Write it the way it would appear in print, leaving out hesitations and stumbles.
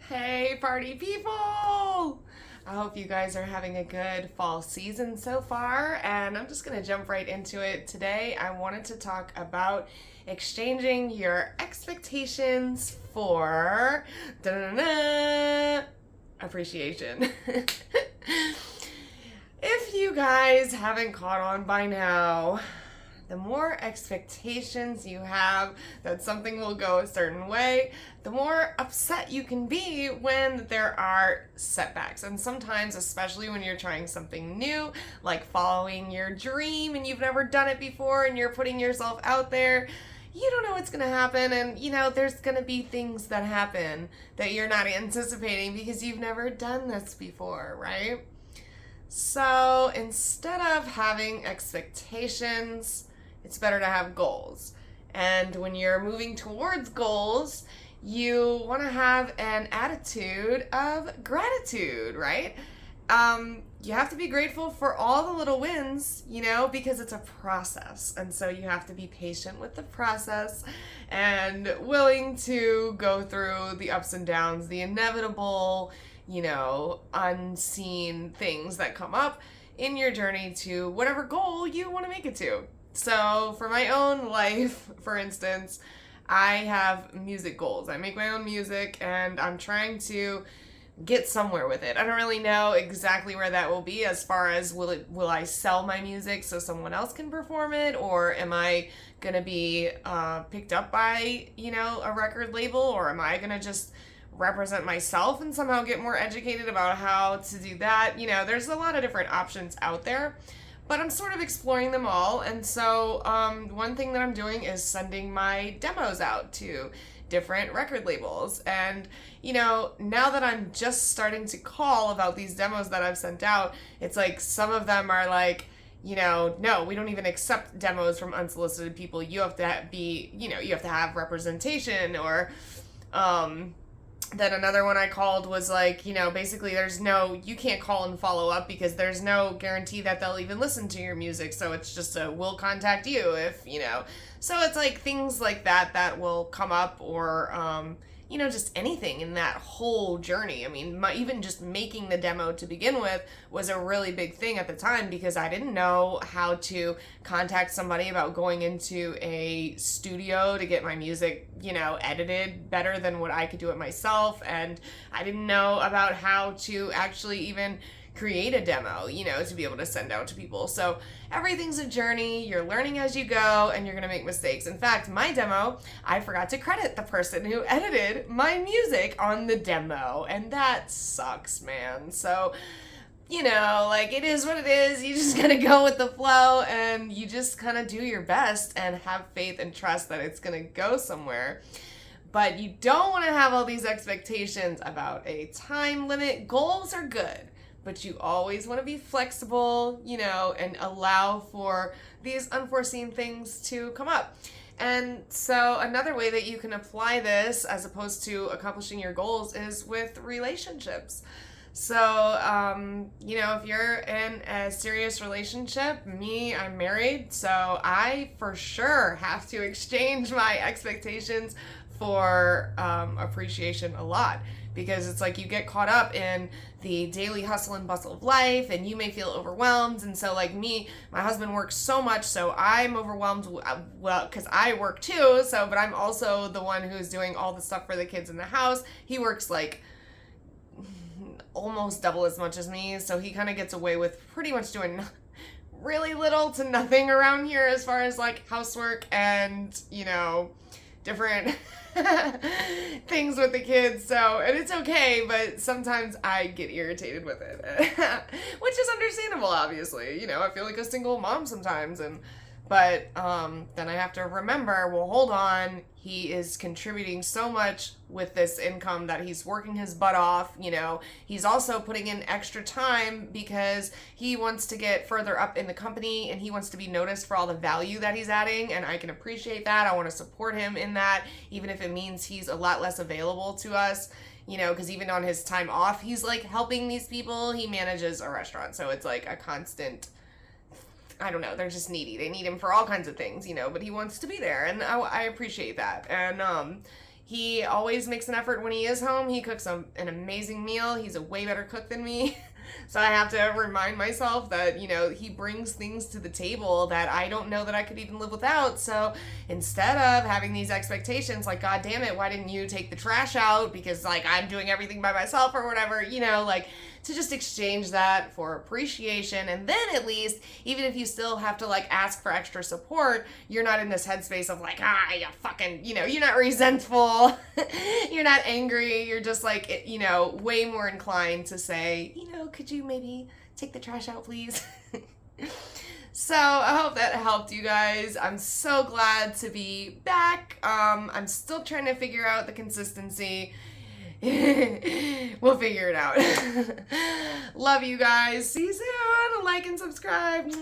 Hey, party people! I hope you guys are having a good fall season so far, and I'm just gonna jump right into it. Today, I wanted to talk about exchanging your expectations for appreciation. If you guys haven't caught on by now, the more expectations you have that something will go a certain way, the more upset you can be when there are setbacks. And sometimes, especially when you're trying something new, like following your dream and you've never done it before and you're putting yourself out there, you don't know what's going to happen. And, there's going to be things that happen that you're not anticipating because you've never done this before, right? So instead of having expectations, it's better to have goals. And when you're moving towards goals, you want to have an attitude of gratitude, right? You have to be grateful for all the little wins, because it's a process. And so you have to be patient with the process and willing to go through the ups and downs, the inevitable, unseen things that come up in your journey to whatever goal you want to make it to. So for my own life, for instance, I have music goals. I make my own music and I'm trying to get somewhere with it. I don't really know exactly where that will be as far as will I sell my music so someone else can perform it, or am I going to be picked up by, a record label, or am I going to just represent myself and somehow get more educated about how to do that? There's a lot of different options out there, but I'm sort of exploring them all. And so one thing that I'm doing is sending my demos out to different record labels. And, now that I'm just starting to call about these demos that I've sent out, it's like some of them are like, no, we don't even accept demos from unsolicited people. You have to be, you have to have representation. Or then another one I called was like, basically you can't call and follow up because there's no guarantee that they'll even listen to your music. So it's just we'll contact you if, So it's like things like that will come up, or, just anything in that whole journey. I mean, even just making the demo to begin with was a really big thing at the time because I didn't know how to contact somebody about going into a studio to get my music, edited better than what I could do it myself. And I didn't know about how to actually even create a demo, to be able to send out to people. So everything's a journey. You're learning as you go, and you're going to make mistakes. In fact, my demo, I forgot to credit the person who edited my music on the demo, and that sucks, man. So, it is what it is. You just got to go with the flow, and you just kind of do your best and have faith and trust that it's going to go somewhere. But you don't want to have all these expectations about a time limit. Goals are good, but you always want to be flexible, and allow for these unforeseen things to come up. And so another way that you can apply this as opposed to accomplishing your goals is with relationships. So, if you're in a serious relationship, I'm married, so I for sure have to exchange my expectations for appreciation a lot. Because it's like you get caught up in the daily hustle and bustle of life, and you may feel overwhelmed. And so like me, my husband works so much, so I'm overwhelmed, because I work too, but I'm also the one who's doing all the stuff for the kids in the house. He works like almost double as much as me, so he kind of gets away with pretty much doing really little to nothing around here as far as like housework and, different things with the kids. So, and it's okay, but sometimes I get irritated with it, which is understandable, obviously. I feel like a single mom sometimes, but then I have to remember, well, hold on, he is contributing so much with this income that he's working his butt off. He's also putting in extra time because he wants to get further up in the company and he wants to be noticed for all the value that he's adding, and I can appreciate that. I want to support him in that, even if it means he's a lot less available to us, because even on his time off, he's like helping these people. He manages a restaurant, so it's like a constant, I don't know, they're just needy. They need him for all kinds of things, but he wants to be there, and I appreciate that. And He always makes an effort when he is home. He cooks an amazing meal. He's a way better cook than me. So I have to remind myself that, you know, he brings things to the table that I don't know that I could even live without. So instead of having these expectations like, God damn it, why didn't you take the trash out? Because, like, I'm doing everything by myself or whatever, you know, like, to just exchange that for appreciation. And then at least, even if you still have to, like, ask for extra support, you're not in this headspace of like, you fucking, you know, you're not resentful, you're not angry, you're just like, you know, way more inclined to say, you know, could you maybe take the trash out, please? So I hope that helped you guys. I'm so glad to be back. I'm still trying to figure out the consistency. We'll figure it out. Love you guys. See you soon. Like and subscribe.